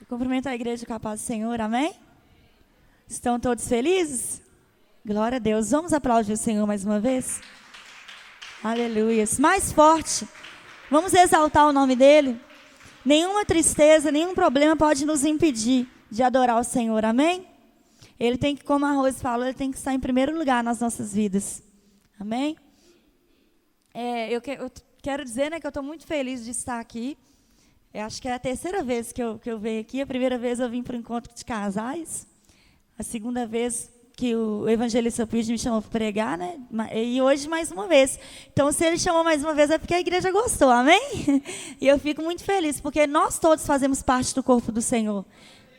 Eu cumprimento a igreja com a paz do Senhor, amém? Estão todos felizes? Glória a Deus. Vamos aplaudir o Senhor mais uma vez? Aleluia. Mais forte. Vamos exaltar o nome dEle. Nenhuma tristeza, nenhum problema pode nos impedir de adorar o Senhor, amém? Ele tem que, como a Rose falou, ele tem que estar em primeiro lugar nas nossas vidas. Amém? Eu quero dizer, né, que eu estou muito feliz de estar aqui. Eu acho que é a terceira vez que eu venho aqui. A primeira vez eu vim para o encontro de casais. A segunda vez que o evangelista Pires me chamou para pregar, né? E hoje mais uma vez. Então, se ele chamou mais uma vez, é porque a igreja gostou, amém? E eu fico muito feliz, porque nós todos fazemos parte do corpo do Senhor.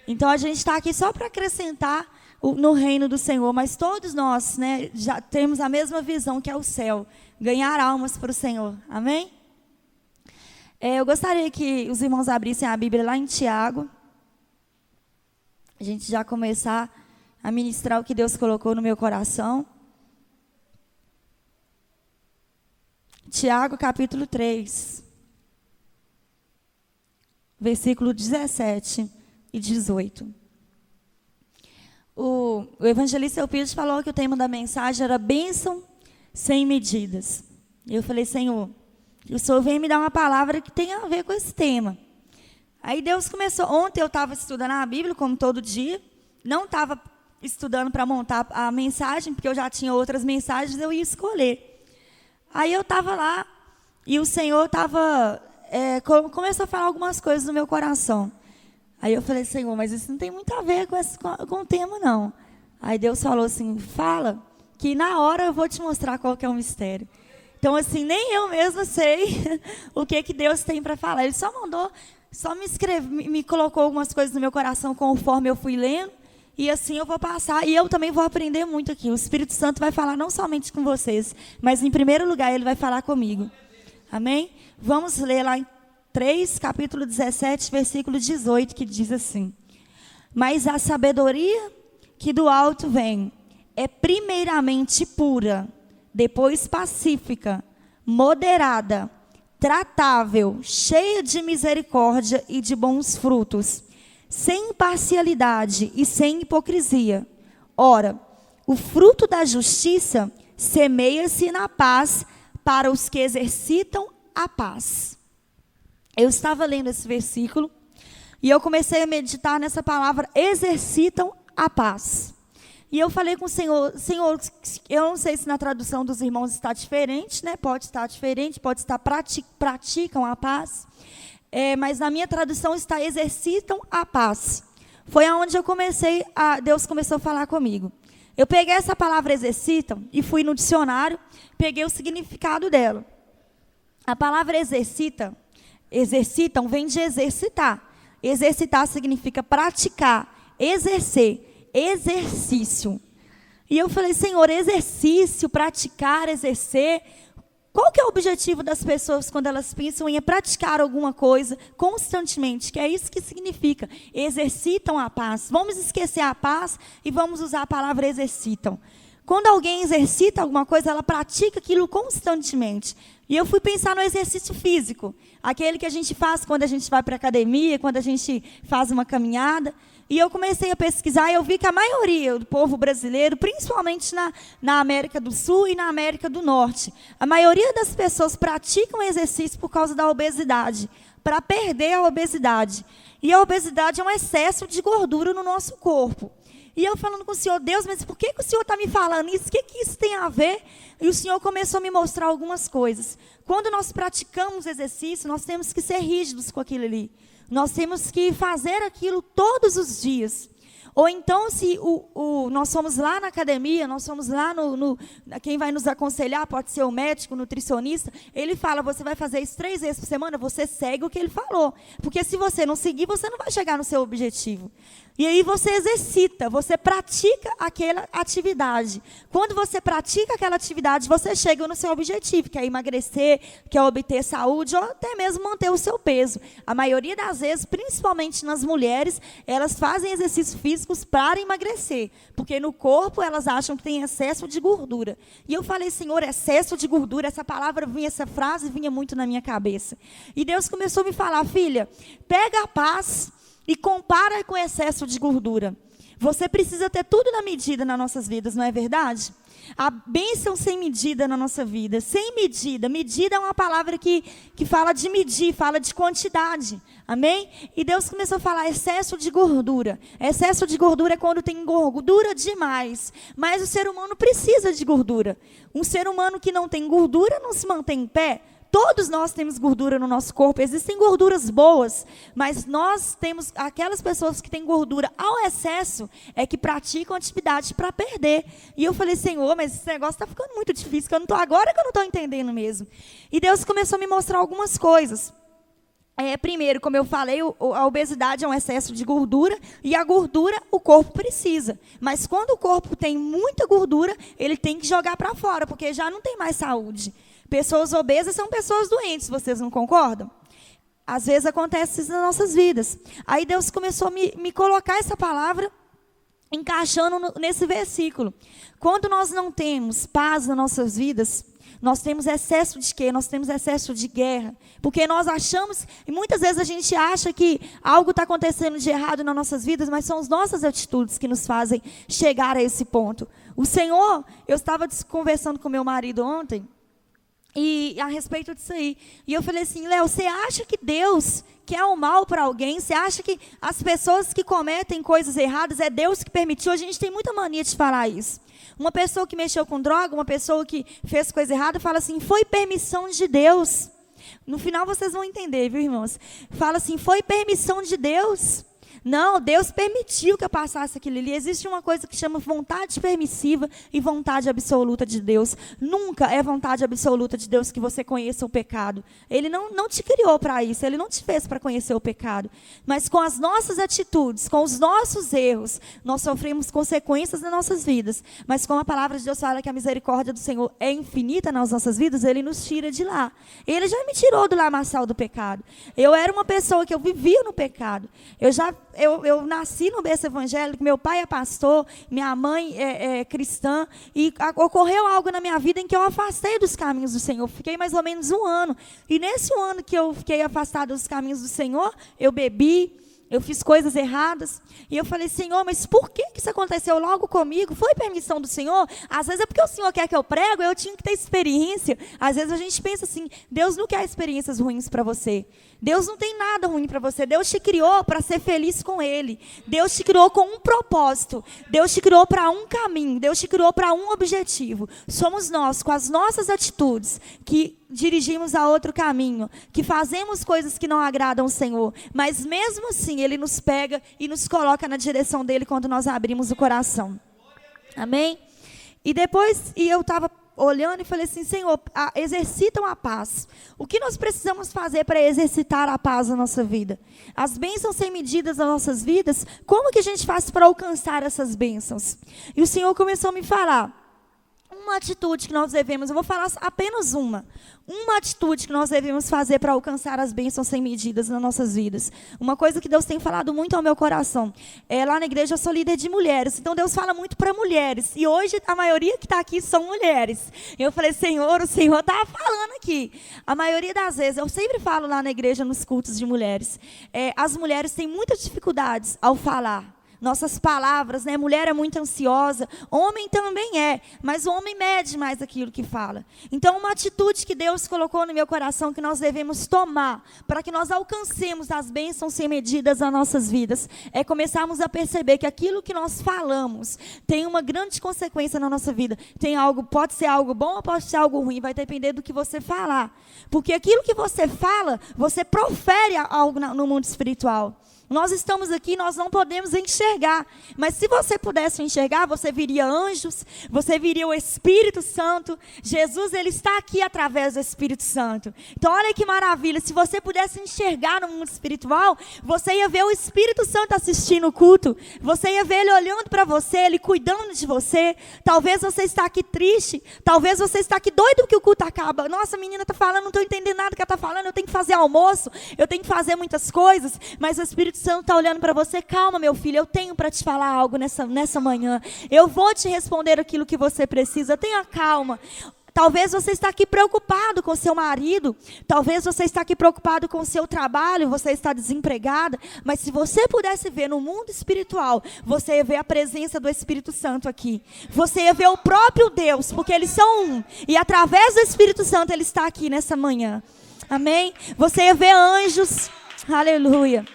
Então, a gente está aqui só para acrescentar no reino do Senhor, mas todos nós, né, já temos a mesma visão, que é o céu, ganhar almas para o Senhor, amém? Eu gostaria que os irmãos abrissem a Bíblia lá em Tiago, a gente já começar a ministrar o que Deus colocou no meu coração. Tiago, capítulo 3, versículo 17 e 18. O evangelista Elpides falou que o tema da mensagem era bênção sem medidas. E eu falei, Senhor, o Senhor vem me dar uma palavra que tem a ver com esse tema. Aí Deus começou. Ontem eu estava estudando a Bíblia, como todo dia. Não estava estudando para montar a mensagem, porque eu já tinha outras mensagens, eu ia escolher. Aí eu estava lá, e o Senhor começou a falar algumas coisas no meu coração. Aí eu falei, Senhor, mas isso não tem muito a ver com o tema, não. Aí Deus falou assim, fala, que na hora eu vou te mostrar qual que é o mistério. Então, assim, nem eu mesma sei o que Deus tem para falar. Ele só mandou, me colocou algumas coisas no meu coração conforme eu fui lendo. E assim eu vou passar, e eu também vou aprender muito aqui. O Espírito Santo vai falar não somente com vocês, mas em primeiro lugar ele vai falar comigo. Amém? Vamos ler lá em 3, capítulo 17, versículo 18, que diz assim: Mas a sabedoria que do alto vem é primeiramente pura, depois pacífica, moderada, tratável, cheia de misericórdia e de bons frutos, sem imparcialidade e sem hipocrisia. Ora, o fruto da justiça semeia-se na paz para os que exercitam a paz. Eu estava lendo esse versículo e eu comecei a meditar nessa palavra, exercitam a paz. E eu falei com o Senhor, eu não sei se na tradução dos irmãos está diferente, né? Pode estar diferente, pode estar praticam a paz. Mas na minha tradução está exercitam a paz. Foi aonde Deus começou a falar comigo. Eu peguei essa palavra exercitam e fui no dicionário, peguei o significado dela. A palavra exercitam vem de exercitar. Exercitar significa praticar, exercer, exercício. E eu falei, Senhor, exercício, praticar, exercer. Qual que é o objetivo das pessoas quando elas pensam em praticar alguma coisa constantemente? Que é isso que significa. Exercitam a paz. Vamos esquecer a paz e vamos usar a palavra exercitam. Quando alguém exercita alguma coisa, ela pratica aquilo constantemente. E eu fui pensar no exercício físico. Aquele que a gente faz quando a gente vai para a academia, quando a gente faz uma caminhada. E eu comecei a pesquisar e eu vi que a maioria do povo brasileiro, principalmente na América do Sul e na América do Norte, a maioria das pessoas praticam exercício por causa da obesidade, para perder a obesidade. E a obesidade é um excesso de gordura no nosso corpo. E eu falando com o Senhor, Deus, mas por que o Senhor está me falando isso? O que isso tem a ver? E o Senhor começou a me mostrar algumas coisas. Quando nós praticamos exercício, nós temos que ser rígidos com aquilo ali. Nós temos que fazer aquilo todos os dias. Ou então, se nós somos lá na academia, nós somos lá quem vai nos aconselhar, pode ser o médico, o nutricionista, ele fala, você vai fazer isso 3 vezes por semana, você segue o que ele falou. Porque se você não seguir, você não vai chegar no seu objetivo. E aí você exercita, você pratica aquela atividade. Quando você pratica aquela atividade, você chega no seu objetivo, que é emagrecer, que é obter saúde, ou até mesmo manter o seu peso. A maioria das vezes, principalmente nas mulheres, elas fazem exercícios físicos para emagrecer. Porque no corpo elas acham que tem excesso de gordura. E eu falei, Senhor, excesso de gordura, essa frase vinha muito na minha cabeça. E Deus começou a me falar, filha, pega a paz e compara com excesso de gordura. Você precisa ter tudo na medida nas nossas vidas, não é verdade? A bênção sem medida na nossa vida. Sem medida. Medida é uma palavra que fala de medir, fala de quantidade. Amém? E Deus começou a falar excesso de gordura. Excesso de gordura é quando tem gordura demais. Mas o ser humano precisa de gordura. Um ser humano que não tem gordura não se mantém em pé. Todos nós temos gordura no nosso corpo, existem gorduras boas, mas nós temos aquelas pessoas que têm gordura ao excesso, é que praticam atividade para perder. E eu falei, Senhor, mas esse negócio está ficando muito difícil, agora que eu não estou entendendo mesmo. E Deus começou a me mostrar algumas coisas. Primeiro, como eu falei, a obesidade é um excesso de gordura, e a gordura o corpo precisa. Mas quando o corpo tem muita gordura, ele tem que jogar para fora, porque já não tem mais saúde. Pessoas obesas são pessoas doentes, vocês não concordam? Às vezes acontece isso nas nossas vidas. Aí Deus começou a me colocar essa palavra, encaixando nesse versículo. Quando nós não temos paz nas nossas vidas, nós temos excesso de quê? Nós temos excesso de guerra. Porque nós achamos, e muitas vezes a gente acha que algo está acontecendo de errado nas nossas vidas, mas são as nossas atitudes que nos fazem chegar a esse ponto. O Senhor, eu estava conversando com meu marido ontem, e a respeito disso aí. E eu falei assim, Léo, você acha que Deus quer o mal para alguém? Você acha que as pessoas que cometem coisas erradas é Deus que permitiu? A gente tem muita mania de falar isso. Uma pessoa que mexeu com droga, uma pessoa que fez coisa errada, fala assim, foi permissão de Deus. No final vocês vão entender, viu, irmãos? Fala assim, foi permissão de Deus. Não, Deus permitiu que eu passasse aquilo ali. Existe uma coisa que chama vontade permissiva e vontade absoluta de Deus. Nunca é vontade absoluta de Deus que você conheça o pecado. Ele não te criou para isso, Ele não te fez para conhecer o pecado. Mas com as nossas atitudes, com os nossos erros, nós sofremos consequências nas nossas vidas. Mas como a palavra de Deus fala que a misericórdia do Senhor é infinita nas nossas vidas, Ele nos tira de lá. Ele já me tirou do lamaçal do pecado. Eu era uma pessoa que eu vivia no pecado. Eu nasci no berço evangélico, meu pai é pastor, minha mãe é cristã, e ocorreu algo na minha vida em que eu afastei dos caminhos do Senhor. Fiquei mais ou menos 1 ano. E nesse 1 ano que eu fiquei afastada dos caminhos do Senhor, eu bebi, eu fiz coisas erradas, e eu falei, Senhor, mas por que isso aconteceu logo comigo? Foi permissão do Senhor? Às vezes é porque o Senhor quer que eu prego, eu tinha que ter experiência. Às vezes a gente pensa assim, Deus não quer experiências ruins para você. Deus não tem nada ruim para você. Deus te criou para ser feliz com Ele. Deus te criou com um propósito. Deus te criou para um caminho. Deus te criou para um objetivo. Somos nós, com as nossas atitudes, que dirigimos a outro caminho, que fazemos coisas que não agradam o Senhor. Mas mesmo assim, Ele nos pega e nos coloca na direção dEle quando nós abrimos o coração. Amém? E depois, eu estava olhando e falei assim, Senhor, exercitam a paz. O que nós precisamos fazer para exercitar a paz na nossa vida? As bênçãos sem medidas nas nossas vidas, como que a gente faz para alcançar essas bênçãos? E o Senhor começou a me falar, uma atitude que nós devemos, eu vou falar apenas uma atitude que nós devemos fazer para alcançar as bênçãos sem medidas nas nossas vidas. Uma coisa que Deus tem falado muito ao meu coração. Lá na igreja eu sou líder de mulheres, então Deus fala muito para mulheres. E hoje a maioria que está aqui são mulheres. Eu falei, Senhor, o Senhor está falando aqui. A maioria das vezes, eu sempre falo lá na igreja, nos cultos de mulheres, as mulheres têm muitas dificuldades ao falar. Nossas palavras, né? Mulher é muito ansiosa, homem também é, mas o homem mede mais aquilo que fala. Então, uma atitude que Deus colocou no meu coração que nós devemos tomar para que nós alcancemos as bênçãos sem medidas nas nossas vidas é começarmos a perceber que aquilo que nós falamos tem uma grande consequência na nossa vida. Pode ser algo bom ou pode ser algo ruim, vai depender do que você falar. Porque aquilo que você fala, você profere algo no mundo espiritual. Nós estamos aqui, nós não podemos enxergar. Mas se você pudesse enxergar, você viria anjos, você viria o Espírito Santo. Jesus, Ele está aqui através do Espírito Santo. Então, olha que maravilha. Se você pudesse enxergar no mundo espiritual, você ia ver o Espírito Santo assistindo o culto. Você ia ver Ele olhando para você, Ele cuidando de você. Talvez você está aqui triste. Talvez você está aqui doido que o culto acaba. Nossa, a menina está falando, não estou entendendo nada que ela está falando. Eu tenho que fazer almoço, eu tenho que fazer muitas coisas. Mas o Espírito Santo está olhando para você, calma, meu filho, eu tenho para te falar algo nessa manhã. Eu vou te responder aquilo que você precisa, tenha calma. Talvez você está aqui preocupado com seu marido, talvez você está aqui preocupado com o seu trabalho, você está desempregada, mas se você pudesse ver no mundo espiritual, você ia ver a presença do Espírito Santo aqui. Você ia ver o próprio Deus, porque eles são um, e através do Espírito Santo ele está aqui nessa manhã. Amém? Você ia ver anjos, aleluia.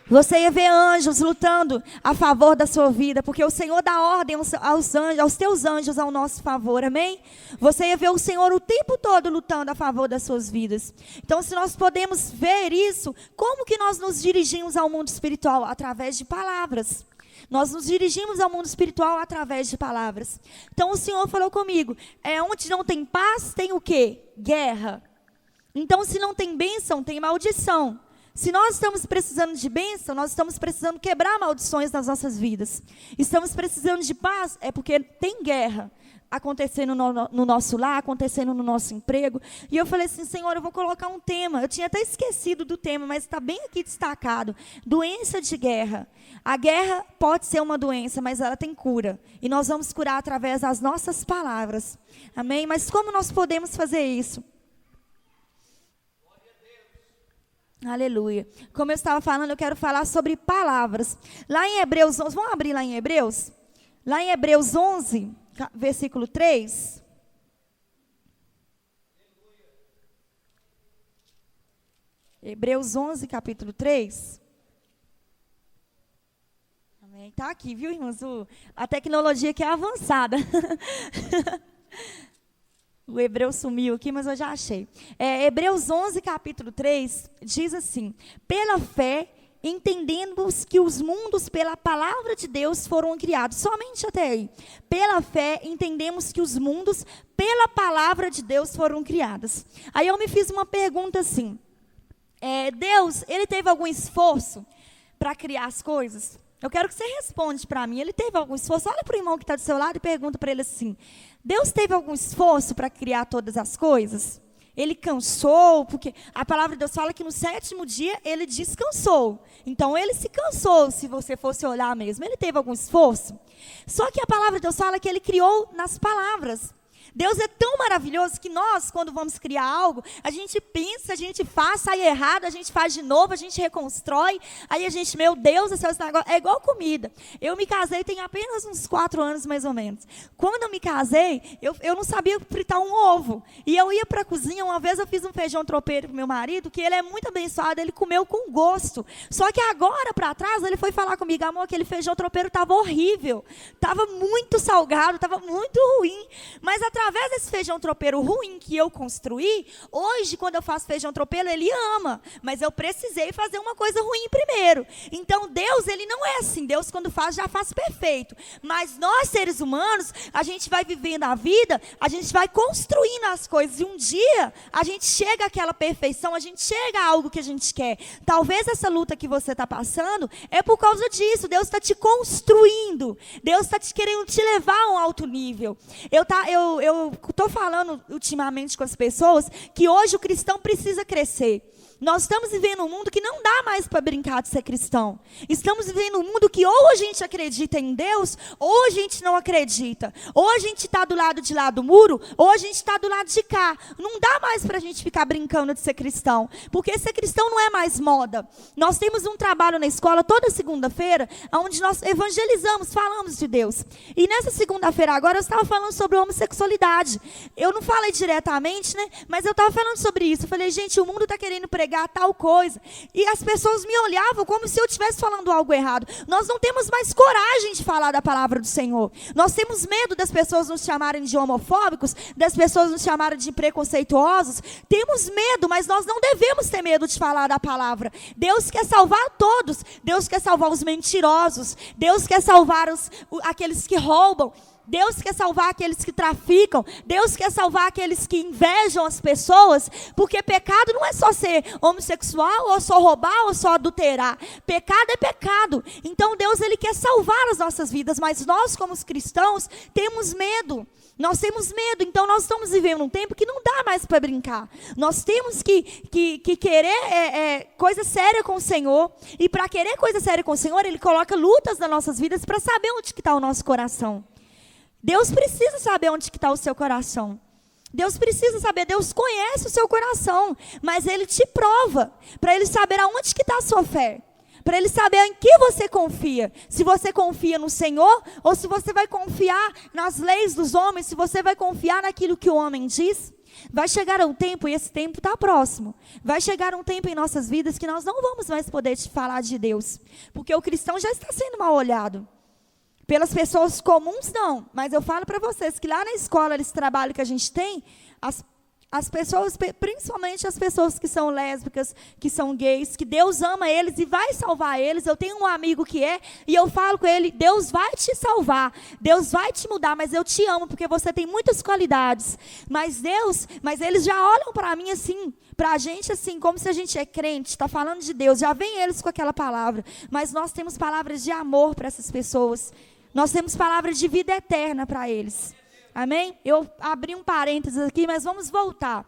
Você ia ver anjos lutando a favor da sua vida, porque o Senhor dá ordem aos teus anjos ao nosso favor, amém? Você ia ver o Senhor o tempo todo lutando a favor das suas vidas. Então, se nós podemos ver isso, como que nós nos dirigimos ao mundo espiritual? Através de palavras. Nós nos dirigimos ao mundo espiritual através de palavras. Então, o Senhor falou comigo, onde não tem paz, tem o quê? Guerra. Então, se não tem bênção, tem maldição. Se nós estamos precisando de bênção, nós estamos precisando quebrar maldições nas nossas vidas. Estamos precisando de paz, é porque tem guerra acontecendo no nosso lar, acontecendo no nosso emprego. E eu falei assim, Senhor, eu vou colocar um tema. Eu tinha até esquecido do tema, mas está bem aqui destacado. Doença de guerra. A guerra pode ser uma doença, mas ela tem cura. E nós vamos curar através das nossas palavras. Amém? Mas como nós podemos fazer isso? Aleluia. Como eu estava falando, eu quero falar sobre palavras. Lá em Hebreus 11, vamos abrir lá em Hebreus? Lá em Hebreus 11, versículo 3. Hebreus 11, capítulo 3. Amém. Está aqui, viu, irmãos? A tecnologia aqui é avançada. O hebreu sumiu aqui, mas eu já achei. Hebreus 11, capítulo 3, diz assim: pela fé, entendemos que os mundos pela palavra de Deus foram criados. Somente até aí. Pela fé, entendemos que os mundos pela palavra de Deus foram criados. Aí eu me fiz uma pergunta assim. Deus, ele teve algum esforço para criar as coisas? Eu quero que você responda para mim. Ele teve algum esforço? Olha para o irmão que está do seu lado e pergunta para ele assim: Deus teve algum esforço para criar todas as coisas? Ele cansou? Porque a palavra de Deus fala que no 7º dia ele descansou. Então ele se cansou, se você fosse olhar mesmo. Ele teve algum esforço? Só que a palavra de Deus fala que ele criou nas palavras. Deus é tão maravilhoso que nós, quando vamos criar algo, a gente pensa, a gente faz, sai errado, a gente faz de novo, a gente reconstrói, aí a gente, meu Deus, esse negócio é igual comida. Eu me casei tem apenas uns 4 anos, mais ou menos. Quando eu me casei, eu não sabia fritar um ovo. E eu ia para a cozinha, uma vez eu fiz um feijão tropeiro para meu marido, que ele é muito abençoado, ele comeu com gosto. Só que agora, para trás, ele foi falar comigo, amor, aquele feijão tropeiro estava horrível, estava muito salgado, estava muito ruim. Mas através desse feijão tropeiro ruim que eu construí, hoje, quando eu faço feijão tropeiro, ele ama. Mas eu precisei fazer uma coisa ruim primeiro. Então, Deus, ele não é assim. Deus, quando faz, já faz perfeito. Mas nós, seres humanos, a gente vai vivendo a vida, a gente vai construindo as coisas. E um dia, a gente chega àquela perfeição, a gente chega a algo que a gente quer. Talvez essa luta que você está passando é por causa disso. Deus está te construindo. Deus está querendo te levar a um alto nível. Eu estou falando ultimamente com as pessoas que hoje o cristão precisa crescer. Nós estamos vivendo um mundo que não dá mais para brincar de ser cristão. Estamos vivendo um mundo que ou a gente acredita em Deus, ou a gente não acredita. Ou a gente está do lado de lá do muro, ou a gente está do lado de cá. Não dá mais para a gente ficar brincando de ser cristão. Porque ser cristão não é mais moda. Nós temos um trabalho na escola toda segunda-feira, onde nós evangelizamos, falamos de Deus. E nessa segunda-feira agora eu estava falando sobre homossexualidade. Eu não falei diretamente, né? Mas eu estava falando sobre isso. Eu falei, gente, o mundo está querendo pregar tal coisa. E as pessoas me olhavam como se eu estivesse falando algo errado. Nós não temos mais coragem de falar da palavra do Senhor. Nós temos medo das pessoas nos chamarem de homofóbicos, das pessoas nos chamarem de preconceituosos. Temos medo, mas nós não devemos ter medo de falar da palavra. Deus quer salvar todos. Deus quer salvar os mentirosos. Deus quer salvar aqueles que roubam. Deus quer salvar aqueles que traficam. Deus quer salvar aqueles que invejam as pessoas. Porque pecado não é só ser homossexual, ou só roubar, ou só adulterar. Pecado é pecado. Então Deus, ele quer salvar as nossas vidas. Mas nós, como os cristãos, temos medo. Nós temos medo. Então nós estamos vivendo um tempo que não dá mais para brincar. Nós temos que querer coisa séria com o Senhor. E para querer coisa séria com o Senhor, ele coloca lutas nas nossas vidas para saber onde que está o nosso coração. Deus precisa saber onde está o seu coração. Deus precisa saber, Deus conhece o seu coração, mas Ele te prova, para Ele saber aonde que está a sua fé, para Ele saber em que você confia, se você confia no Senhor, ou se você vai confiar nas leis dos homens, se você vai confiar naquilo que o homem diz. Vai chegar um tempo, e esse tempo está próximo, vai chegar um tempo em nossas vidas que nós não vamos mais poder te falar de Deus, porque o cristão já está sendo mal olhado. Pelas pessoas comuns, não. Mas eu falo para vocês que lá na escola, esse trabalho que a gente tem, as pessoas, principalmente as pessoas que são lésbicas, que são gays, que Deus ama eles e vai salvar eles. Eu tenho um amigo que é, e eu falo com ele, Deus vai te salvar, Deus vai te mudar, mas eu te amo, porque você tem muitas qualidades. Mas eles já olham para mim assim, para a gente assim, como se a gente é crente, está falando de Deus, já vem eles com aquela palavra. Mas nós temos palavras de amor para essas pessoas. Nós temos palavras de vida eterna para eles. Amém? Eu abri um parênteses aqui, mas vamos voltar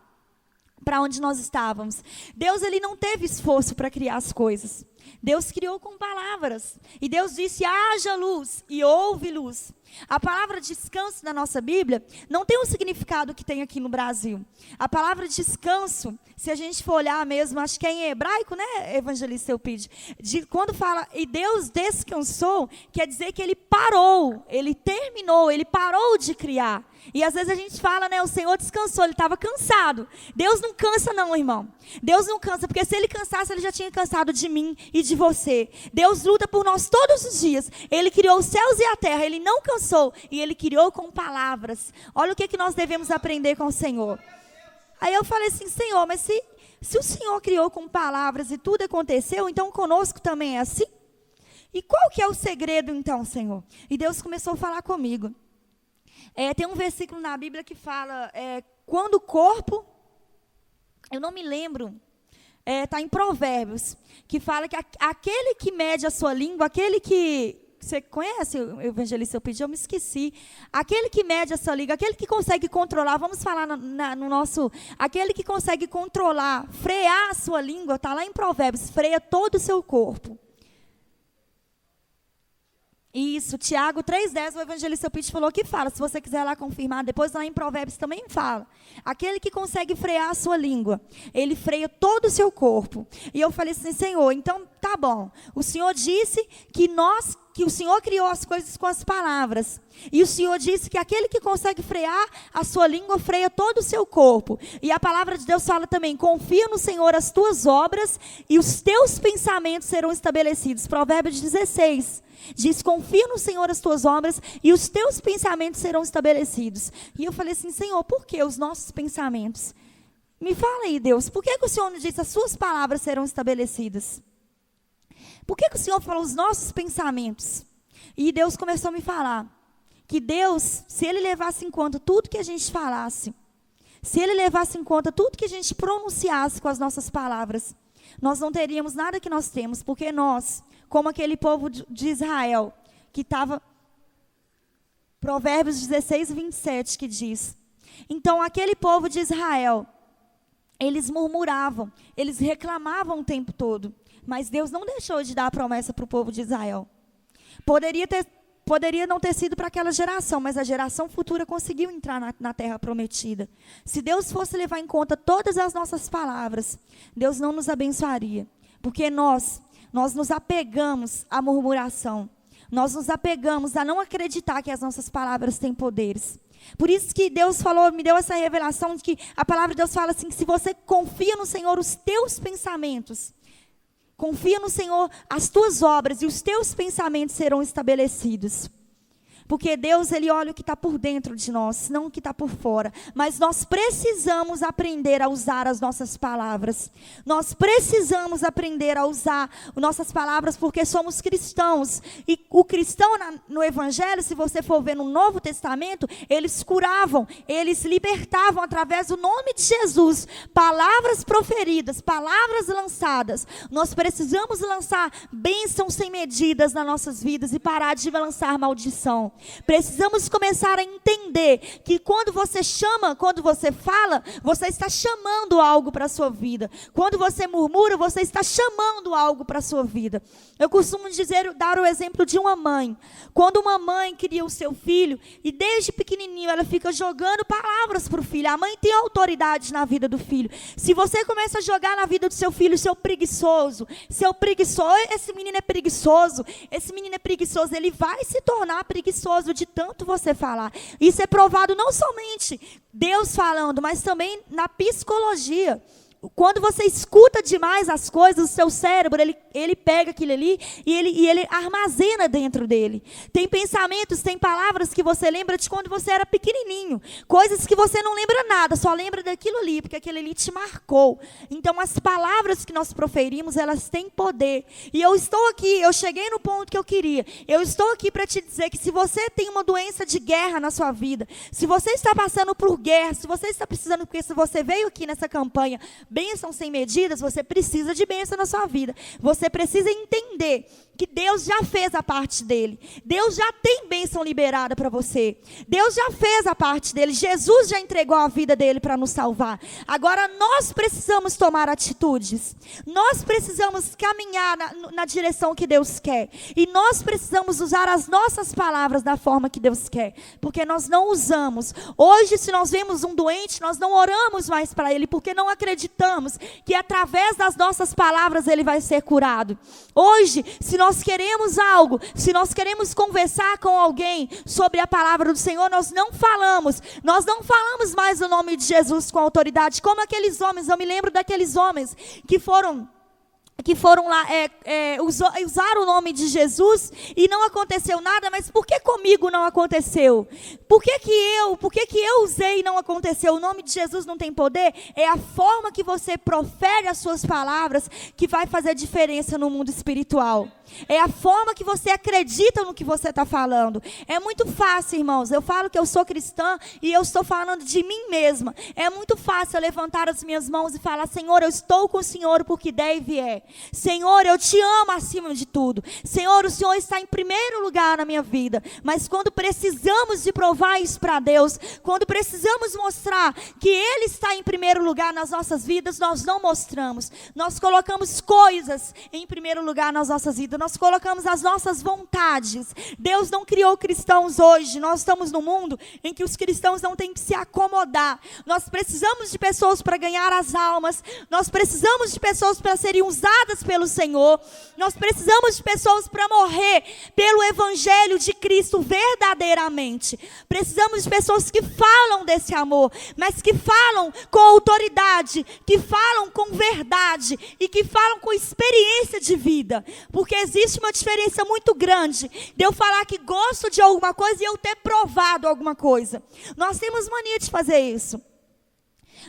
para onde nós estávamos. Deus, Ele não teve esforço para criar as coisas. Deus criou com palavras. E Deus disse, haja luz, e houve luz. A palavra descanso na nossa Bíblia não tem o significado que tem aqui no Brasil. A palavra descanso, se a gente for olhar mesmo, acho que é em hebraico, né, evangelista Eupídio? Quando fala, e Deus descansou, quer dizer que Ele parou, Ele terminou, Ele parou de criar. E às vezes a gente fala, né, o Senhor descansou, Ele estava cansado. Deus não cansa não, irmão. Deus não cansa, porque se Ele cansasse, Ele já tinha cansado de mim e de você. Deus luta por nós todos os dias. Ele criou os céus e a terra, Ele não cansou. E Ele criou com palavras. Olha o que nós devemos aprender com o Senhor. Aí eu falei assim, Senhor, mas se o Senhor criou com palavras e tudo aconteceu, então conosco também é assim? E qual que é o segredo então, Senhor? E Deus começou a falar comigo. Tem um versículo na Bíblia que fala, quando o corpo, eu não me lembro, está em Provérbios, que fala que aquele que mede a sua língua, aquele que... Você conhece o evangelista Eupídio? Eu me esqueci. Aquele que mede essa língua, aquele que consegue controlar, vamos falar no nosso... Aquele que consegue controlar, frear a sua língua, está lá em Provérbios, freia todo o seu corpo. Isso, Tiago 3,10, o evangelista Eupídio falou que fala. Se você quiser lá confirmar, depois lá em Provérbios também fala. Aquele que consegue frear a sua língua, ele freia todo o seu corpo. E eu falei assim, Senhor, então tá bom. O Senhor disse que o Senhor criou as coisas com as palavras. E o Senhor disse que aquele que consegue frear a sua língua, freia todo o seu corpo. E a palavra de Deus fala também, confia no Senhor as tuas obras e os teus pensamentos serão estabelecidos. Provérbios 16 diz, confia no Senhor as tuas obras e os teus pensamentos serão estabelecidos. E eu falei assim, Senhor, por que os nossos pensamentos? Me fala aí, Deus, por que o Senhor nos disse as suas palavras serão estabelecidas? Por que o Senhor falou os nossos pensamentos? E Deus começou a me falar que Deus, se Ele levasse em conta tudo que a gente falasse, se Ele levasse em conta tudo que a gente pronunciasse com as nossas palavras, nós não teríamos nada que nós temos, porque nós, como aquele povo de Israel, que estava, Provérbios 16, 27, que diz, então aquele povo de Israel, eles murmuravam, eles reclamavam o tempo todo, mas Deus não deixou de dar a promessa para o povo de Israel. Poderia não ter sido para aquela geração, mas a geração futura conseguiu entrar na terra prometida. Se Deus fosse levar em conta todas as nossas palavras, Deus não nos abençoaria, porque nós nos apegamos à murmuração, nós nos apegamos a não acreditar que as nossas palavras têm poderes. Por isso que Deus falou, me deu essa revelação de que a palavra de Deus fala assim, que se você confia no Senhor os teus pensamentos, confia no Senhor as tuas obras e os teus pensamentos serão estabelecidos. Porque Deus, Ele olha o que está por dentro de nós, não o que está por fora. Mas nós precisamos aprender a usar as nossas palavras. Nós precisamos aprender a usar nossas palavras porque somos cristãos. E o cristão no Evangelho, se você for ver no Novo Testamento, eles curavam, eles libertavam através do nome de Jesus. Palavras proferidas, palavras lançadas. Nós precisamos lançar bênçãos sem medidas nas nossas vidas e parar de lançar maldição. Precisamos começar a entender que quando você chama, quando você fala, você está chamando algo para a sua vida. Quando você murmura, você está chamando algo para a sua vida. Eu costumo dar o exemplo de uma mãe. Quando uma mãe cria o seu filho, e desde pequenininho ela fica jogando palavras para o filho. A mãe tem autoridade na vida do filho. Se você começa a jogar na vida do seu filho, seu preguiçoso, esse menino é preguiçoso, ele vai se tornar preguiçoso de tanto você falar. Isso é provado não somente Deus falando, mas também na psicologia. Quando você escuta demais as coisas, o seu cérebro, ele pega aquilo ali e ele armazena dentro dele. Tem pensamentos, tem palavras que você lembra de quando você era pequenininho. Coisas que você não lembra nada, só lembra daquilo ali, porque aquilo ali te marcou. Então, as palavras que nós proferimos, elas têm poder. E eu estou aqui, eu cheguei no ponto que eu queria. Eu estou aqui para te dizer que se você tem uma doença de guerra na sua vida, se você está passando por guerra, se você está precisando, porque se você veio aqui nessa campanha, bênção sem medidas, você precisa de bênção na sua vida. Você precisa entender que Deus já fez a parte dele. Deus já tem bênção liberada para você. Deus já fez a parte dele. Jesus já entregou a vida dele para nos salvar. Agora nós precisamos tomar atitudes. Nós precisamos caminhar na direção que Deus quer. E nós precisamos usar as nossas palavras da forma que Deus quer. Porque nós não usamos. Hoje, se nós vemos um doente, nós não oramos mais para ele, porque não acreditamos que através das nossas palavras ele vai ser curado. Hoje, se nós queremos algo, se nós queremos conversar com alguém sobre a palavra do Senhor, nós não falamos mais o nome de Jesus com autoridade, como aqueles homens. Eu me lembro daqueles homens que foram lá, usaram o nome de Jesus e não aconteceu nada. Mas por que comigo não aconteceu? Por que eu usei e não aconteceu? O nome de Jesus não tem poder? É a forma que você profere as suas palavras que vai fazer diferença no mundo espiritual. É a forma que você acredita no que você está falando. É muito fácil, irmãos. Eu falo que eu sou cristã e eu estou falando de mim mesma. É muito fácil eu levantar as minhas mãos e falar: Senhor, eu estou com o Senhor porque der e vier. Senhor, eu te amo acima de tudo. Senhor, o Senhor está em primeiro lugar na minha vida. Mas quando precisamos de provar isso para Deus, quando precisamos mostrar que Ele está em primeiro lugar nas nossas vidas, nós não mostramos. Nós colocamos coisas em primeiro lugar nas nossas vidas. Nós colocamos as nossas vontades. Deus não criou cristãos hoje. Nós estamos num mundo em que os cristãos não têm que se acomodar. Nós precisamos de pessoas para ganhar as almas. Nós precisamos de pessoas para serem usadas pelo Senhor. Nós precisamos de pessoas para morrer pelo Evangelho de Cristo verdadeiramente. Precisamos de pessoas que falam desse amor, mas que falam com autoridade, que falam com verdade e que falam com experiência de vida. Porque existe uma diferença muito grande de eu falar que gosto de alguma coisa e eu ter provado alguma coisa. Nós temos mania de fazer isso.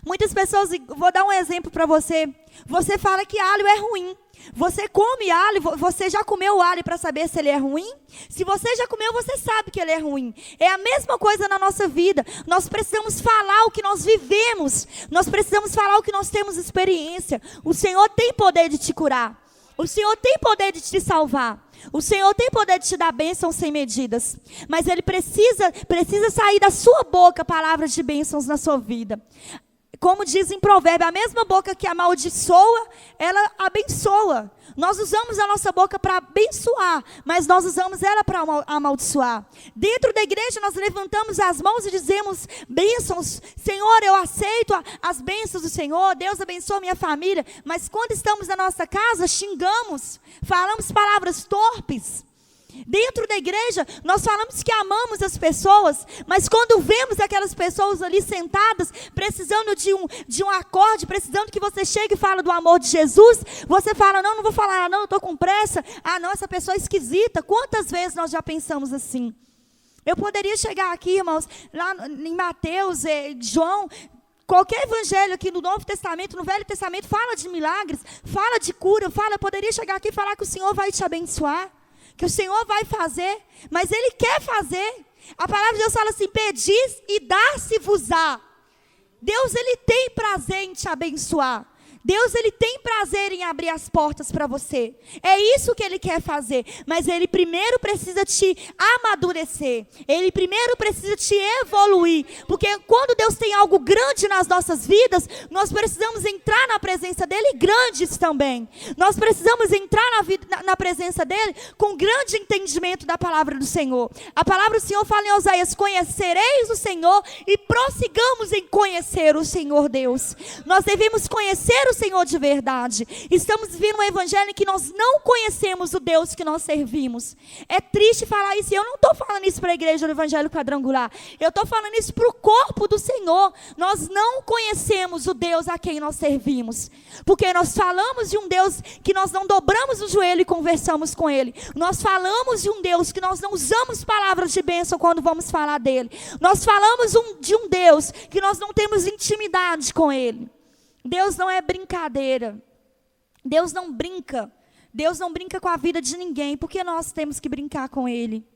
Muitas pessoas, vou dar um exemplo para você. Você fala que alho é ruim. Você come alho, você já comeu alho para saber se ele é ruim? Se você já comeu, você sabe que ele é ruim. É a mesma coisa na nossa vida. Nós precisamos falar o que nós vivemos. Nós precisamos falar o que nós temos experiência. O Senhor tem poder de te curar. O Senhor tem poder de te salvar. O Senhor tem poder de te dar bênçãos sem medidas. Mas Ele precisa sair da sua boca palavras de bênçãos na sua vida. Como diz em Provérbio, a mesma boca que amaldiçoa, ela abençoa. Nós usamos a nossa boca para abençoar, mas nós usamos ela para amaldiçoar. Dentro da igreja nós levantamos as mãos e dizemos bênçãos. Senhor, eu aceito as bênçãos do Senhor. Deus abençoa minha família. Mas quando estamos na nossa casa, xingamos, falamos palavras torpes. Dentro da igreja, nós falamos que amamos as pessoas, mas quando vemos aquelas pessoas ali sentadas, precisando de um acorde, precisando que você chegue e fale do amor de Jesus, você fala: não vou falar, não, eu estou com pressa. Ah, não, essa pessoa é esquisita. Quantas vezes nós já pensamos assim? Eu poderia chegar aqui, irmãos, lá em Mateus, João, qualquer evangelho aqui no Novo Testamento, no Velho Testamento, fala de milagres, fala de cura, eu poderia chegar aqui e falar que o Senhor vai te abençoar, que o Senhor vai fazer, mas Ele quer fazer. A palavra de Deus fala assim: pedis e dá-se-vos-á. Deus, Ele tem prazer em te abençoar. Deus, Ele tem prazer em abrir as portas para você. É isso que Ele quer fazer. Mas Ele primeiro precisa te amadurecer. Ele primeiro precisa te evoluir. Porque quando Deus tem algo grande nas nossas vidas, nós precisamos entrar na presença dEle grandes também. Nós precisamos entrar na presença dEle com grande entendimento da palavra do Senhor. A palavra do Senhor fala em Oséias: conhecereis o Senhor e prossigamos em conhecer o Senhor Deus. Nós devemos conhecer o Senhor de verdade. Estamos vivendo um evangelho em que nós não conhecemos o Deus que nós servimos. É triste falar isso. E eu não estou falando isso para a igreja do Evangelho Quadrangular. Eu estou falando isso para o corpo do Senhor. Nós não conhecemos o Deus a quem nós servimos. Porque nós falamos de um Deus que nós não dobramos o joelho e conversamos com Ele. Nós falamos de um Deus que nós não usamos palavras de bênção quando vamos falar dEle. Nós falamos de um Deus que nós não temos intimidade com Ele. Deus não é brincadeira. Deus não brinca. Deus não brinca com a vida de ninguém. Por que nós temos que brincar com Ele?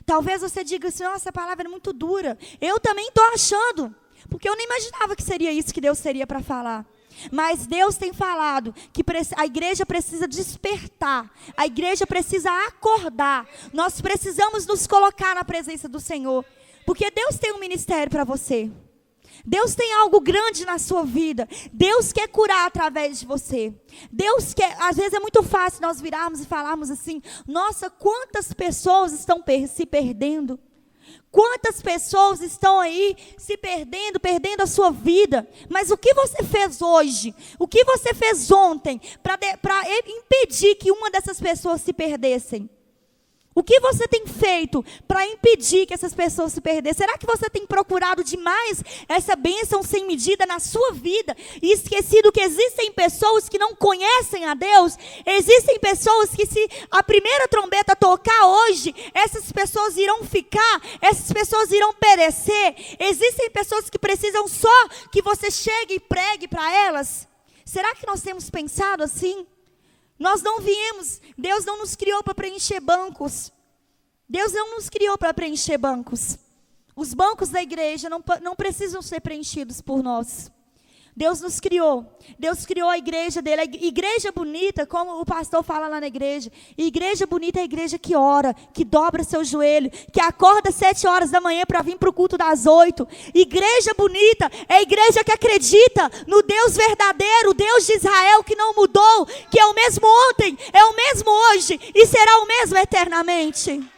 Talvez você diga assim: nossa, a palavra é muito dura. Eu também estou achando. Porque eu nem imaginava que seria isso que Deus teria para falar. Mas Deus tem falado que a igreja precisa despertar. A igreja precisa acordar. Nós precisamos nos colocar na presença do Senhor. Porque Deus tem um ministério para você. Deus tem algo grande na sua vida. Deus quer curar através de você. Deus quer, às vezes é muito fácil nós virarmos e falarmos assim: nossa, quantas pessoas estão se perdendo. Quantas pessoas estão aí se perdendo, perdendo a sua vida. Mas o que você fez hoje? O que você fez ontem para impedir que uma dessas pessoas se perdessem? O que você tem feito para impedir que essas pessoas se perdessem? Será que você tem procurado demais essa bênção sem medida na sua vida e esquecido que existem pessoas que não conhecem a Deus? Existem pessoas que, se a primeira trombeta tocar hoje, essas pessoas irão ficar, essas pessoas irão perecer. Existem pessoas que precisam só que você chegue e pregue para elas. Será que nós temos pensado assim? Nós não viemos, Deus não nos criou para preencher bancos. Deus não nos criou para preencher bancos. Os bancos da igreja não precisam ser preenchidos por nós. Deus nos criou. Deus criou a igreja dele. A igreja bonita, como o pastor fala lá na igreja. Igreja bonita é a igreja que ora, que dobra seu joelho, que acorda às 7 horas da manhã para vir para o culto das 8. Igreja bonita é a igreja que acredita no Deus verdadeiro, o Deus de Israel que não mudou, que é o mesmo ontem, é o mesmo hoje e será o mesmo eternamente.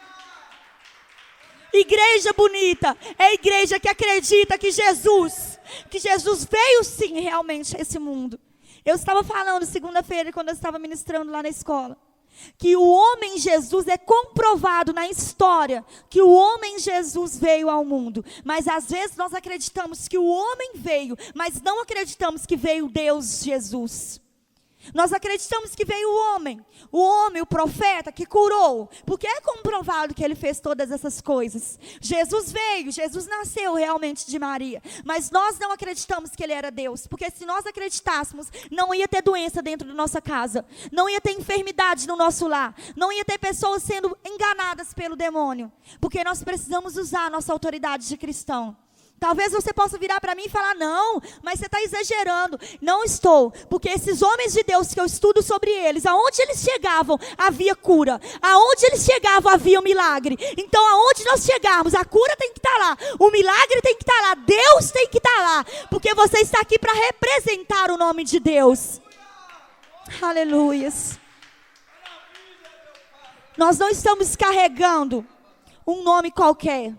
Igreja bonita é a igreja que acredita que Jesus veio sim realmente a esse mundo. Eu estava falando segunda-feira, quando eu estava ministrando lá na escola, que o homem Jesus é comprovado na história que o homem Jesus veio ao mundo. Mas às vezes nós acreditamos que o homem veio, mas não acreditamos que veio Deus Jesus. Nós acreditamos que veio o homem, o profeta que curou, porque é comprovado que ele fez todas essas coisas. Jesus veio, Jesus nasceu realmente de Maria, mas nós não acreditamos que ele era Deus, porque se nós acreditássemos, não ia ter doença dentro da nossa casa, não ia ter enfermidade no nosso lar, não ia ter pessoas sendo enganadas pelo demônio, porque nós precisamos usar a nossa autoridade de cristão. Talvez você possa virar para mim e falar: não, mas você está exagerando. Não estou, porque esses homens de Deus que eu estudo sobre eles, aonde eles chegavam, havia cura. Aonde eles chegavam, havia um milagre. Então, aonde nós chegarmos, a cura tem que estar lá, o milagre tem que estar lá, Deus tem que estar lá, porque você está aqui para representar o nome de Deus. Aleluias. Nós não estamos carregando um nome qualquer.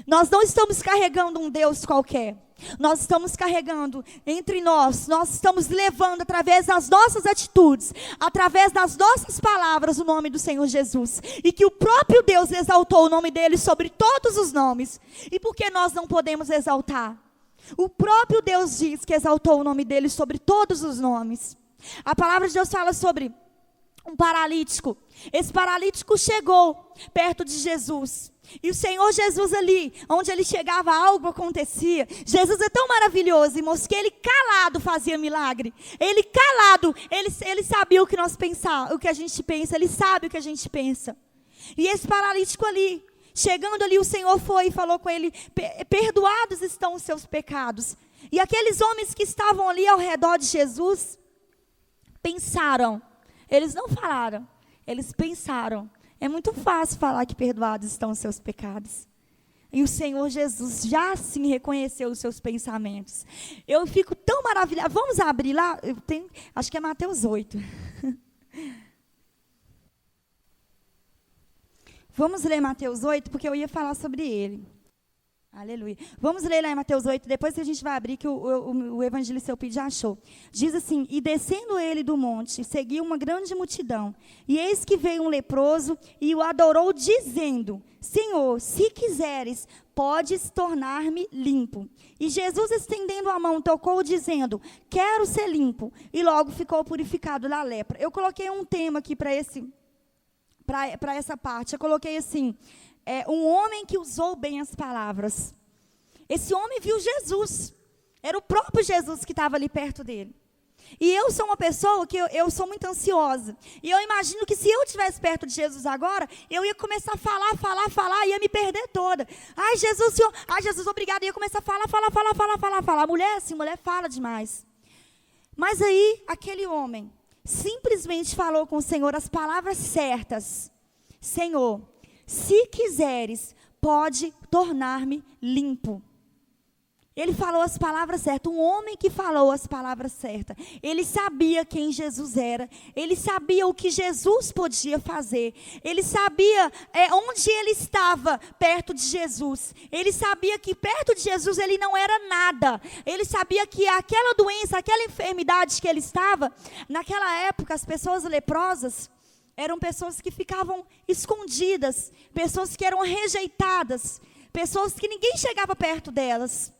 Nós não estamos carregando um Deus qualquer. Nós estamos carregando entre nós estamos levando através das nossas atitudes, através das nossas palavras, o nome do Senhor Jesus. E que o próprio Deus exaltou o nome dele sobre todos os nomes. E por que nós não podemos exaltar? O próprio Deus diz que exaltou o nome dele sobre todos os nomes. A palavra de Deus fala sobre um paralítico. Esse paralítico chegou perto de Jesus. E o Senhor Jesus ali, onde ele chegava, algo acontecia. Jesus é tão maravilhoso, irmãos, que ele calado fazia milagre. Ele calado, ele sabia o que nós pensamos, o que a gente pensa, ele sabe o que a gente pensa. E esse paralítico ali, chegando ali, o Senhor foi e falou com ele: perdoados estão os seus pecados. E aqueles homens que estavam ali ao redor de Jesus, pensaram. Eles não falaram, eles pensaram. É muito fácil falar que perdoados estão os seus pecados. E o Senhor Jesus já sim reconheceu os seus pensamentos. Eu fico tão maravilhada. Vamos abrir lá? Acho que é Mateus 8. Vamos ler Mateus 8, porque eu ia falar sobre ele. Aleluia. Vamos ler lá em Mateus 8, depois a gente vai abrir, que o evangelista Eupídio já achou. Diz assim: e descendo ele do monte, seguiu uma grande multidão. E eis que veio um leproso e o adorou, dizendo: Senhor, se quiseres, podes tornar-me limpo. E Jesus, estendendo a mão, tocou, dizendo: quero ser limpo. E logo ficou purificado da lepra. Eu coloquei um tema aqui para essa parte. Eu coloquei assim: um homem que usou bem as palavras. Esse homem viu Jesus. Era o próprio Jesus que estava ali perto dele. E eu sou uma pessoa que eu sou muito ansiosa. E eu imagino que se eu estivesse perto de Jesus agora, eu ia começar a falar, ia me perder toda. Ai, Jesus, Senhor, ai, Jesus, obrigado. E ia começar a falar. Mulher assim, mulher fala demais. Mas aí, aquele homem simplesmente falou com o Senhor as palavras certas. Senhor, se quiseres, pode tornar-me limpo. Ele falou as palavras certas. Um homem que falou as palavras certas. Ele sabia quem Jesus era. Ele sabia o que Jesus podia fazer. Ele sabia onde ele estava perto de Jesus. Ele sabia que perto de Jesus ele não era nada. Ele sabia que aquela doença, aquela enfermidade que ele estava, naquela época as pessoas leprosas eram pessoas que ficavam escondidas, pessoas que eram rejeitadas, pessoas que ninguém chegava perto delas,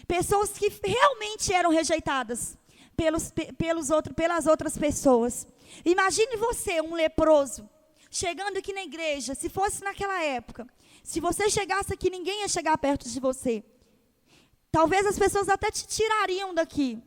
pessoas que realmente eram rejeitadas pelas outras pessoas. Imagine você, um leproso, chegando aqui na igreja. Se fosse naquela época, se você chegasse aqui, ninguém ia chegar perto de você. Talvez as pessoas até te tirariam daqui.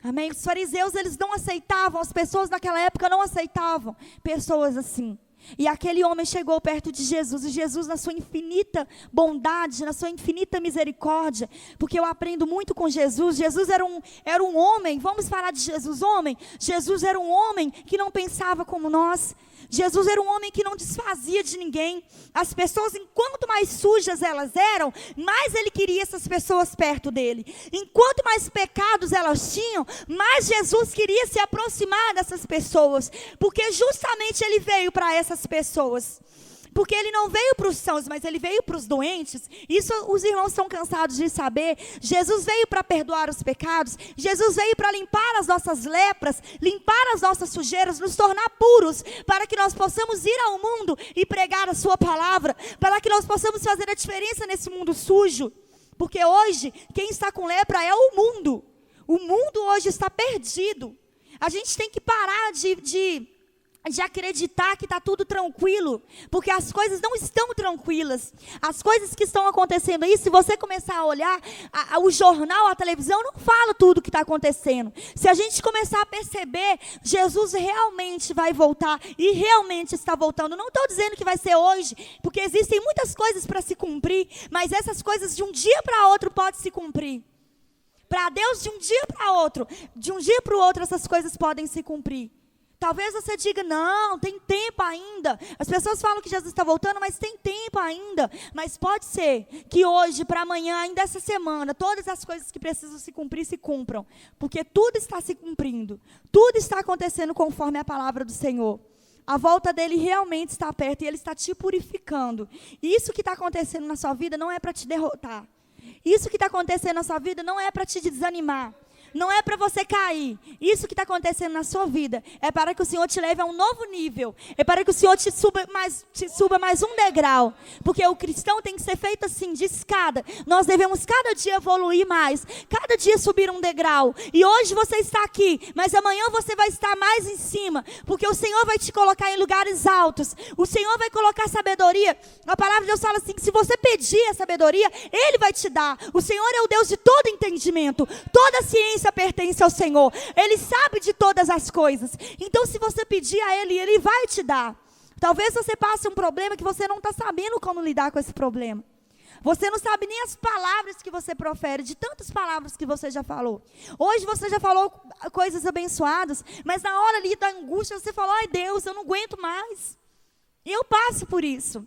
Amém? Os fariseus, eles não aceitavam, as pessoas naquela época não aceitavam pessoas assim. E aquele homem chegou perto de Jesus, e Jesus, na sua infinita bondade, na sua infinita misericórdia, porque eu aprendo muito com Jesus. Jesus era um homem, vamos falar de Jesus, homem. Jesus era um homem que não pensava como nós. Jesus era um homem que não desfazia de ninguém. As pessoas, enquanto mais sujas elas eram, mais ele queria essas pessoas perto dele. Enquanto mais pecados elas tinham, mais Jesus queria se aproximar dessas pessoas. Porque justamente ele veio para essas pessoas. Porque ele não veio para os sãos, mas ele veio para os doentes. Isso os irmãos estão cansados de saber. Jesus veio para perdoar os pecados. Jesus veio para limpar as nossas lepras, limpar as nossas sujeiras, nos tornar puros, para que nós possamos ir ao mundo e pregar a sua palavra, para que nós possamos fazer a diferença nesse mundo sujo. Porque hoje, quem está com lepra é o mundo. O mundo hoje está perdido. A gente tem que parar de acreditar que está tudo tranquilo, porque as coisas não estão tranquilas. As coisas que estão acontecendo aí, se você começar a olhar o jornal, a televisão, não fala tudo o que está acontecendo. Se a gente começar a perceber, Jesus realmente vai voltar, e realmente está voltando. Não estou dizendo que vai ser hoje, porque existem muitas coisas para se cumprir, mas essas coisas de um dia para outro podem se cumprir. Para Deus, de um dia para o outro, essas coisas podem se cumprir. Talvez você diga: não, tem tempo ainda. As pessoas falam que Jesus está voltando, mas tem tempo ainda. Mas pode ser que hoje, para amanhã, ainda essa semana, todas as coisas que precisam se cumprir, se cumpram. Porque tudo está se cumprindo. Tudo está acontecendo conforme a palavra do Senhor. A volta dele realmente está perto e ele está te purificando. E isso que está acontecendo na sua vida não é para te derrotar. Isso que está acontecendo na sua vida não é para te desanimar. Não é para você cair. Isso que está acontecendo na sua vida é para que o Senhor te leve a um novo nível. É para que o Senhor te suba mais um degrau. Porque o cristão tem que ser feito assim, de escada. Nós devemos cada dia evoluir mais. Cada dia subir um degrau. E hoje você está aqui, mas amanhã você vai estar mais em cima. Porque o Senhor vai te colocar em lugares altos. O Senhor vai colocar sabedoria. A palavra de Deus fala assim, que se você pedir a sabedoria, Ele vai te dar. O Senhor é o Deus de todo entendimento. Toda a ciência pertence ao Senhor. Ele sabe de todas as coisas. Então, se você pedir a Ele, Ele vai te dar. Talvez você passe um problema que você não está sabendo como lidar com esse problema. Você não sabe nem as palavras que você profere, de tantas palavras que você já falou. Hoje você já falou coisas abençoadas, mas na hora ali da angústia você falou, ai Deus, eu não aguento mais. E eu passo por isso.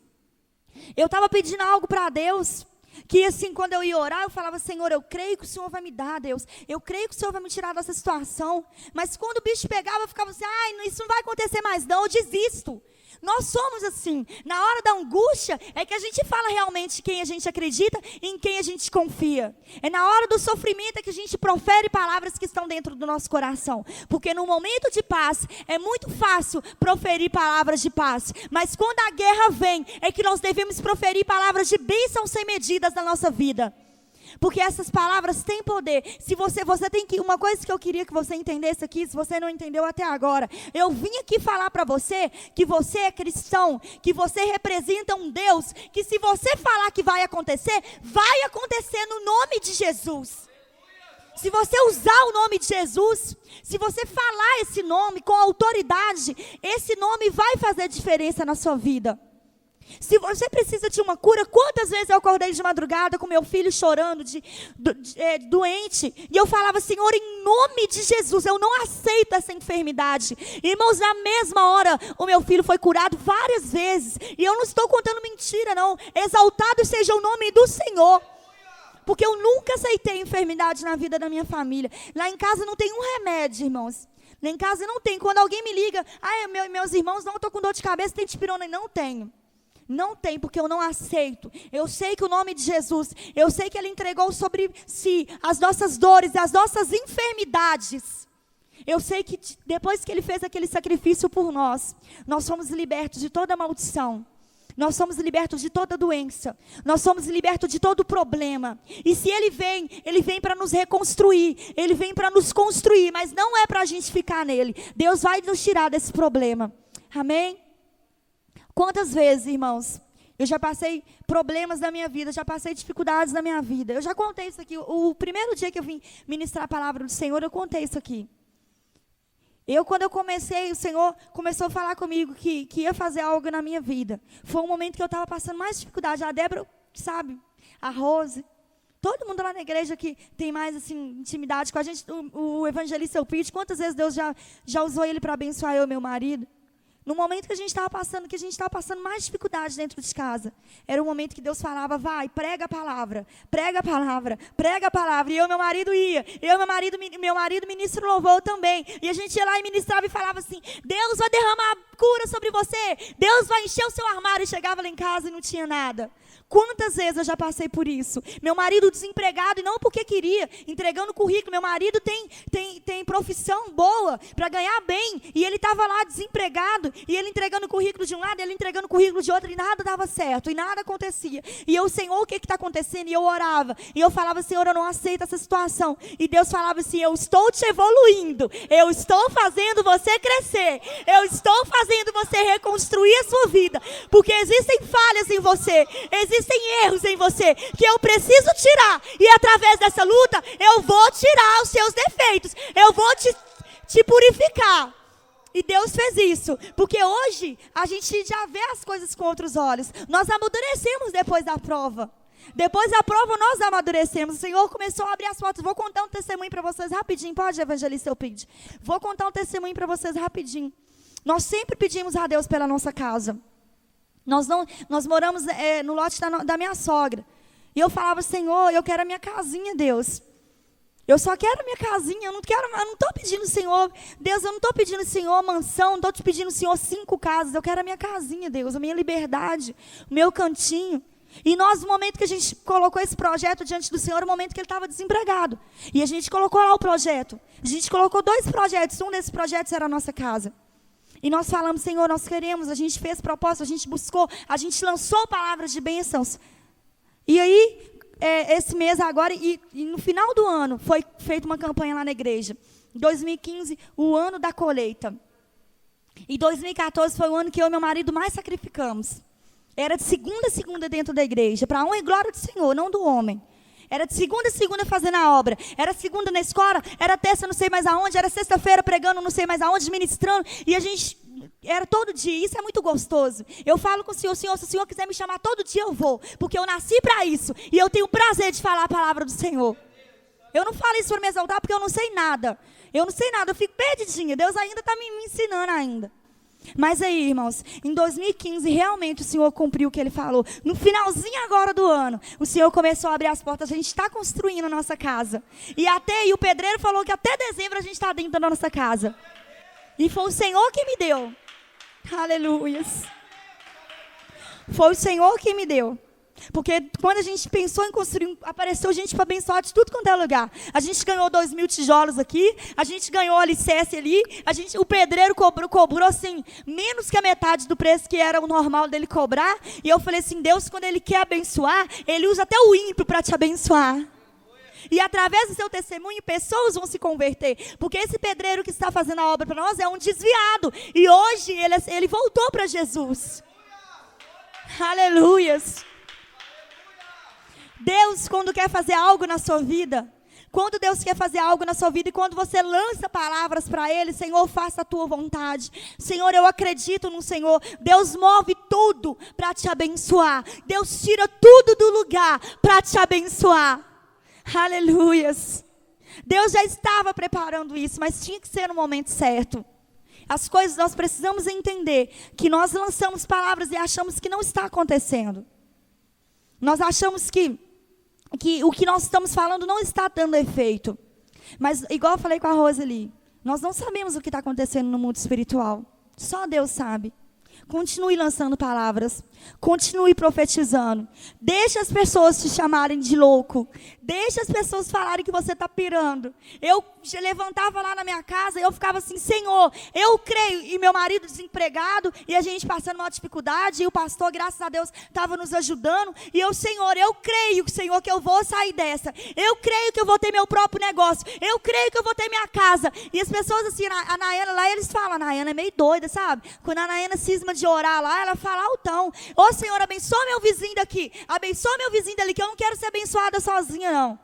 Eu estava pedindo algo para Deus, que assim, quando eu ia orar, eu falava, Senhor, eu creio que o Senhor vai me dar, Deus. Eu creio que o Senhor vai me tirar dessa situação. Mas quando o bicho pegava, eu ficava assim, ai, isso não vai acontecer mais não, eu desisto. Nós somos assim, na hora da angústia, é que a gente fala realmente quem a gente acredita e em quem a gente confia. É na hora do sofrimento é que a gente profere palavras que estão dentro do nosso coração. Porque no momento de paz, é muito fácil proferir palavras de paz. Mas quando a guerra vem, é que nós devemos proferir palavras de bênção sem medidas na nossa vida. Porque essas palavras têm poder. Se você tem que, uma coisa que eu queria que você entendesse aqui, se você não entendeu até agora, eu vim aqui falar para você que você é cristão, que você representa um Deus, que se você falar que vai acontecer no nome de Jesus. Se você usar o nome de Jesus, se você falar esse nome com autoridade, esse nome vai fazer diferença na sua vida. Se você precisa de uma cura, quantas vezes eu acordei de madrugada com meu filho chorando, doente, e eu falava, Senhor, em nome de Jesus, eu não aceito essa enfermidade. Irmãos, na mesma hora, o meu filho foi curado várias vezes, e eu não estou contando mentira não, exaltado seja o nome do Senhor. Porque eu nunca aceitei enfermidade na vida da minha família. Lá em casa não tem um remédio, irmãos. Lá em casa não tem. Quando alguém me liga, meus irmãos, não, estou com dor de cabeça, tem dipirona? Não tenho. Não tem, porque eu não aceito. Eu sei que o nome de Jesus, eu sei que Ele entregou sobre si as nossas dores, as nossas enfermidades. Eu sei que depois que Ele fez aquele sacrifício por nós, nós somos libertos de toda maldição. Nós somos libertos de toda doença. Nós somos libertos de todo problema. E se Ele vem para nos reconstruir. Ele vem para nos construir, mas não é para a gente ficar nele. Deus vai nos tirar desse problema. Amém? Quantas vezes, irmãos, eu já passei problemas na minha vida, já passei dificuldades na minha vida. Eu já contei isso aqui. O primeiro dia que eu vim ministrar a palavra do Senhor, eu contei isso aqui. Quando eu comecei, o Senhor começou a falar comigo que ia fazer algo na minha vida. Foi um momento que eu estava passando mais dificuldade. A Débora, sabe, a Rose, todo mundo lá na igreja que tem mais assim, intimidade com a gente, o evangelista Elpide, quantas vezes Deus já usou ele para abençoar eu e meu marido. No momento que a gente estava passando mais dificuldade dentro de casa, era o momento que Deus falava, vai, prega a palavra, prega a palavra, prega a palavra. E eu e meu marido ia, meu marido ministra o louvor também. E a gente ia lá e ministrava e falava assim, Deus vai derramar cura sobre você, Deus vai encher o seu armário. E chegava lá em casa e não tinha nada. Quantas vezes eu já passei por isso? Meu marido desempregado, e não porque queria, entregando currículo. Meu marido tem profissão boa, para ganhar bem, e ele estava lá desempregado, e ele entregando currículo de um lado, ele entregando currículo de outro, e nada dava certo, e nada acontecia. E eu, Senhor, o que está acontecendo? E eu orava, e eu falava, Senhor, eu não aceito essa situação. E Deus falava assim, eu estou te evoluindo, eu estou fazendo você crescer, eu estou fazendo você reconstruir a sua vida, porque existem falhas em você, existem erros em você que eu preciso tirar. E através dessa luta, eu vou tirar os seus defeitos. Eu vou te purificar. E Deus fez isso. Porque hoje, a gente já vê as coisas com outros olhos. Nós amadurecemos depois da prova. Depois da prova, nós amadurecemos. O Senhor começou a abrir as portas. Vou contar um testemunho para vocês rapidinho. Pode, evangelista, eu pedi. Vou contar um testemunho para vocês rapidinho. Nós sempre pedimos a Deus pela nossa casa. Nós moramos no lote da minha sogra. E eu falava, Senhor, eu quero a minha casinha, Deus. Eu só quero a minha casinha, eu não estou pedindo, Senhor, Deus, eu não estou pedindo, Senhor, mansão, não estou te pedindo, Senhor, 5 casas. Eu quero a minha casinha, Deus, a minha liberdade, o meu cantinho. E nós, no momento que a gente colocou esse projeto diante do Senhor, no momento que ele estava desempregado. E a gente colocou lá o projeto. A gente colocou 2 projetos, um desses projetos era a nossa casa. E nós falamos, Senhor, nós queremos, a gente fez proposta, a gente buscou, a gente lançou palavras de bênçãos. E aí, esse mês agora, e no final do ano, foi feita uma campanha lá na igreja. Em 2015, o ano da colheita. E 2014 foi o ano que eu e meu marido mais sacrificamos. Era de segunda a segunda dentro da igreja, para a honra e glória do Senhor, não do homem. Era de segunda a segunda fazendo a obra. Era segunda na escola, era terça não sei mais aonde, era sexta-feira pregando não sei mais aonde, ministrando. E a gente, era todo dia. Isso é muito gostoso. Eu falo com o Senhor, se o Senhor quiser me chamar todo dia, eu vou. Porque eu nasci para isso. E eu tenho prazer de falar a palavra do Senhor. Eu não falo isso para me exaltar porque eu não sei nada. Eu não sei nada, eu fico perdidinha. Deus ainda está me ensinando ainda. Mas aí, irmãos, em 2015, realmente o Senhor cumpriu o que Ele falou. No finalzinho agora do ano, o Senhor começou a abrir as portas. A gente está construindo a nossa casa. E o pedreiro falou que até dezembro a gente está dentro da nossa casa. E foi o Senhor que me deu. Aleluias. Foi o Senhor que me deu. Porque quando a gente pensou em construir, apareceu gente para abençoar de tudo quanto é lugar. A gente ganhou 2.000 tijolos aqui, a gente ganhou alicerce ali, o pedreiro cobrou assim, menos que a metade do preço que era o normal dele cobrar. E eu falei assim, Deus, quando Ele quer abençoar, Ele usa até o ímpio para te abençoar. E através do seu testemunho, pessoas vão se converter. Porque esse pedreiro que está fazendo a obra para nós é um desviado. E hoje ele voltou para Jesus. Aleluias. Deus, quando quer fazer algo na sua vida, quando Deus quer fazer algo na sua vida e quando você lança palavras para Ele, Senhor, faça a tua vontade. Senhor, eu acredito no Senhor. Deus move tudo para te abençoar. Deus tira tudo do lugar para te abençoar. Aleluias. Deus já estava preparando isso, mas tinha que ser no momento certo. As coisas, nós precisamos entender que nós lançamos palavras e achamos que não está acontecendo. Nós achamos que o que nós estamos falando não está dando efeito. Mas, igual eu falei com a Roseli, nós não sabemos o que está acontecendo no mundo espiritual. Só Deus sabe. Continue lançando palavras. Continue profetizando. Deixe as pessoas te chamarem de louco. Deixe as pessoas falarem que você está pirando. Eu levantava lá na minha casa e eu ficava assim, Senhor, eu creio. E meu marido desempregado, e a gente passando uma dificuldade, e o pastor, graças a Deus, estava nos ajudando. E eu, Senhor, eu creio, Senhor, que eu vou sair dessa. Eu creio que eu vou ter meu próprio negócio. Eu creio que eu vou ter minha casa. E as pessoas assim, a Nayana lá, eles falam, a Nayana é meio doida, sabe? Quando a Nayana cisma de orar lá, ela fala altão. Ô Senhor, abençoa meu vizinho daqui. Abençoa meu vizinho dali, que eu não quero ser abençoada sozinha, não.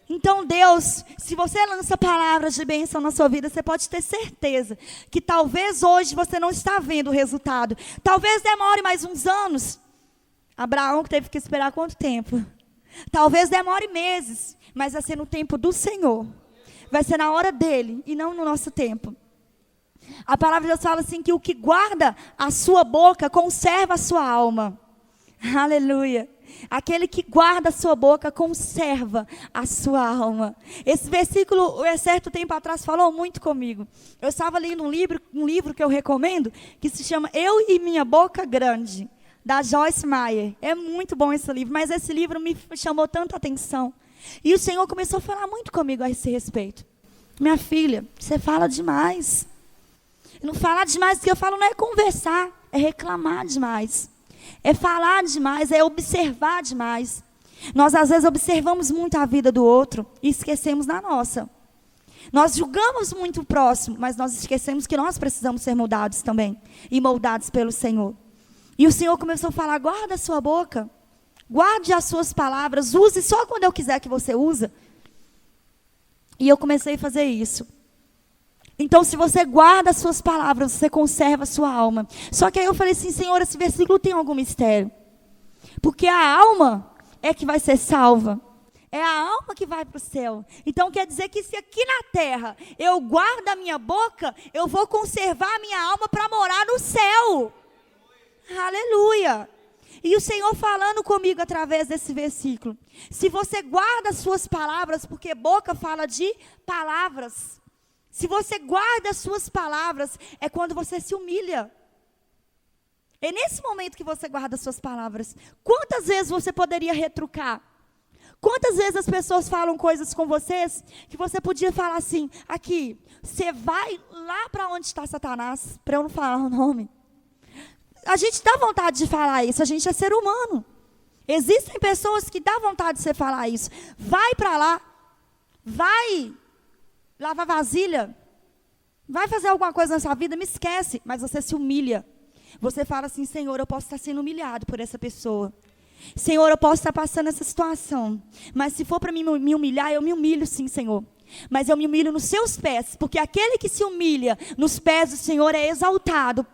Então Deus, se você lança palavras de bênção na sua vida, você pode ter certeza que talvez hoje você não está vendo o resultado. Talvez demore mais uns anos. Abraão teve que esperar quanto tempo? Talvez demore meses, mas vai ser no tempo do Senhor. Vai ser na hora dele e não no nosso tempo. A palavra de Deus fala assim que o que guarda a sua boca conserva a sua alma. Aleluia. Aquele que guarda a sua boca conserva a sua alma. Esse versículo, certo tempo atrás, falou muito comigo. Eu estava lendo um livro que eu recomendo, que se chama Eu e Minha Boca Grande, da Joyce Meyer. É muito bom esse livro, mas esse livro me chamou tanta atenção. E o Senhor começou a falar muito comigo a esse respeito. Minha filha, você fala demais. Não falar demais, que eu falo não é conversar, é reclamar demais. É falar demais, é observar demais. Nós às vezes observamos muito a vida do outro e esquecemos da nossa. Nós julgamos muito o próximo, mas nós esquecemos que nós precisamos ser mudados também. E moldados pelo Senhor. E o Senhor começou a falar, guarda a sua boca. Guarde as suas palavras, use só quando eu quiser que você use. E eu comecei a fazer isso. Então, se você guarda as suas palavras, você conserva a sua alma. Só que aí eu falei assim, Senhor, esse versículo tem algum mistério. Porque a alma é que vai ser salva. É a alma que vai para o céu. Então, quer dizer que se aqui na terra eu guardo a minha boca, eu vou conservar a minha alma para morar no céu. Aleluia. E o Senhor falando comigo através desse versículo. Se você guarda as suas palavras, porque boca fala de palavras. Se você guarda as suas palavras, é quando você se humilha. É nesse momento que você guarda as suas palavras. Quantas vezes você poderia retrucar? Quantas vezes as pessoas falam coisas com vocês que você podia falar assim, aqui, você vai lá para onde está Satanás, para eu não falar o nome. A gente dá vontade de falar isso, a gente é ser humano. Existem pessoas que dá vontade de você falar isso. Vai para lá, vai lavar vasilha, vai fazer alguma coisa na sua vida, me esquece, mas você se humilha. Você fala assim, Senhor, eu posso estar sendo humilhado por essa pessoa. Senhor, eu posso estar passando essa situação, mas se for para me humilhar, eu me humilho sim, Senhor. Mas eu me humilho nos seus pés, porque aquele que se humilha nos pés do Senhor é exaltado.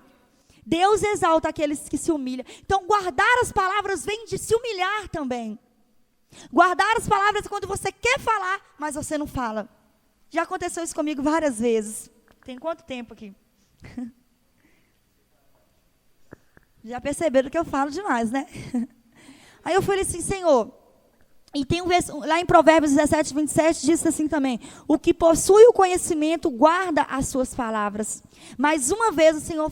Deus exalta aqueles que se humilham. Então, guardar as palavras vem de se humilhar também. Guardar as palavras é quando você quer falar, mas você não fala. Já aconteceu isso comigo várias vezes. Tem quanto tempo aqui? Já perceberam que eu falo demais, né? Aí eu falei assim, Senhor, e tem lá em Provérbios 17, 27, diz assim também, o que possui o conhecimento guarda as suas palavras. Mais uma vez o Senhor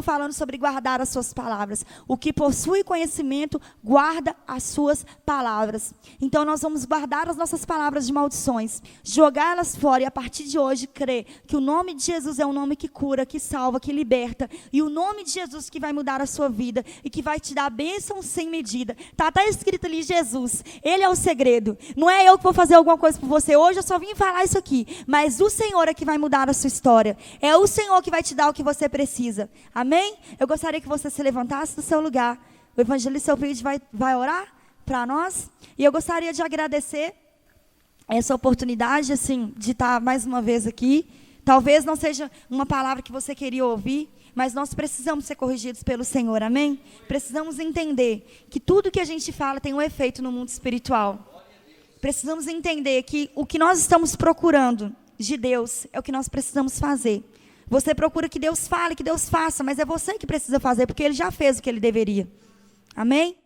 falando sobre guardar as suas palavras. O que possui conhecimento, guarda as suas palavras. Então nós vamos guardar as nossas palavras de maldições, jogá-las fora e a partir de hoje crer que o nome de Jesus é um nome que cura, que salva, que liberta. E o nome de Jesus que vai mudar a sua vida e que vai te dar bênção sem medida. Está até escrito ali, Jesus, Ele é o segredo. Não é eu que vou fazer alguma coisa por você. Hoje eu só vim falar isso aqui. Mas o Senhor é que vai mudar a sua história. É o Senhor que vai te dar o que você precisa. Amém? Eu gostaria que você se levantasse do seu lugar. O evangelista Elpidio vai orar para nós. E eu gostaria de agradecer essa oportunidade, assim, de estar mais uma vez aqui. Talvez não seja uma palavra que você queria ouvir, mas nós precisamos ser corrigidos pelo Senhor. Amém? Precisamos entender que tudo que a gente fala tem um efeito no mundo espiritual. Precisamos entender que o que nós estamos procurando de Deus é o que nós precisamos fazer. Você procura que Deus fale, que Deus faça, mas é você que precisa fazer, porque Ele já fez o que Ele deveria. Amém?